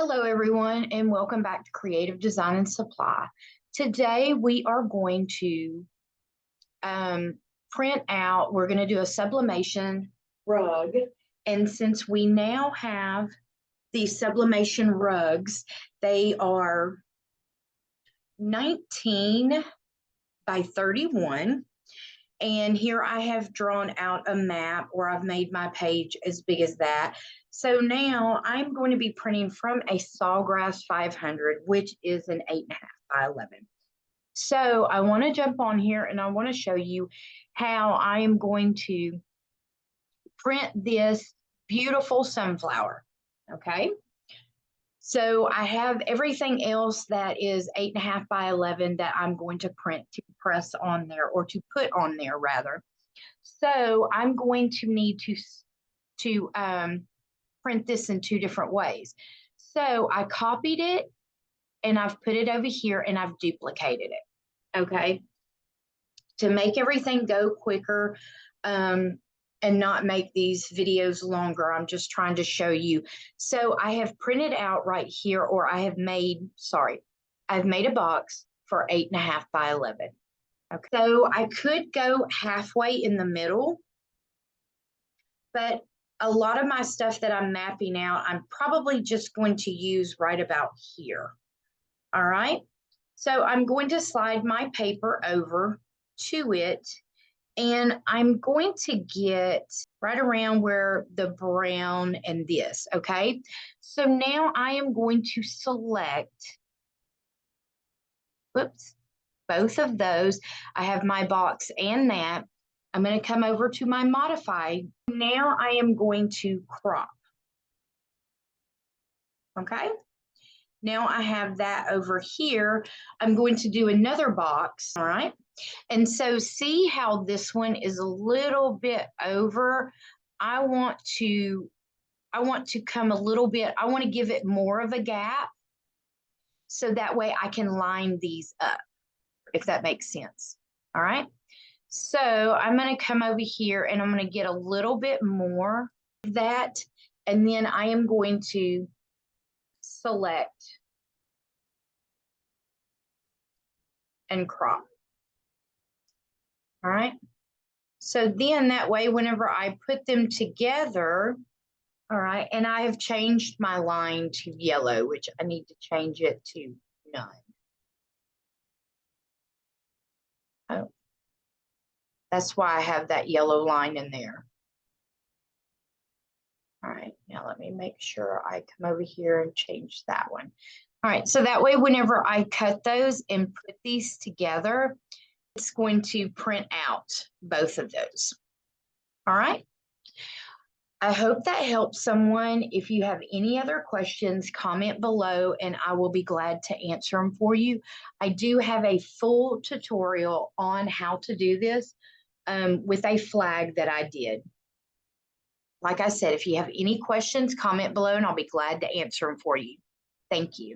Hello, everyone, and welcome back to Creative Design and Supply. Today, we are going to print out, we're going to do a sublimation rug. And since we now have these sublimation rugs, they are 19 by 31. And here I have drawn out a map, or I've made my page as big as that. So now I'm going to be printing from a Sawgrass 500, which is an 8.5 by 11. So I want to jump on here and I want to show you how I am going to print this beautiful sunflower. Okay. So I have everything else that is 8.5 by 11 that I'm going to print to press on there, or to put on there rather. So I'm going to need to print this in two different ways. So I copied it and I've put it over here and I've duplicated it. Okay. To make everything go quicker, and not make these videos longer, I'm just trying to show you. So I have printed out right here, or I've made a box for 8.5 by 11. Okay. So I could go halfway in the middle, but a lot of my stuff that I'm mapping out, I'm probably just going to use right about here. All right. So I'm going to slide my paper over to it, and I'm going to get right around where the brown and this, okay? So now I am going to select, both of those. I have my box and that. I'm going to come over to my modify. Now I am going to crop, okay? Now I have that over here. I'm going to do another box, all right? And so see how this one is a little bit over. I want to come a little bit, I want to give it more of a gap, so that way I can line these up, if that makes sense. All right. So I'm going to come over here and I'm going to get a little bit more of that. And then I am going to select and crop. All right. So then that way, whenever I put them together, all right, and I have changed my line to yellow, which I need to change it to none. Oh, that's why I have that yellow line in there. All right, now let me make sure I come over here and change that one. All right, so that way, whenever I cut those and put these together, it's going to print out both of those. All right. I hope that helps someone. If you have any other questions, comment below and I will be glad to answer them for you. I do have a full tutorial on how to do this with a flag that I did. Like I said, if you have any questions, comment below and I'll be glad to answer them for you. Thank you.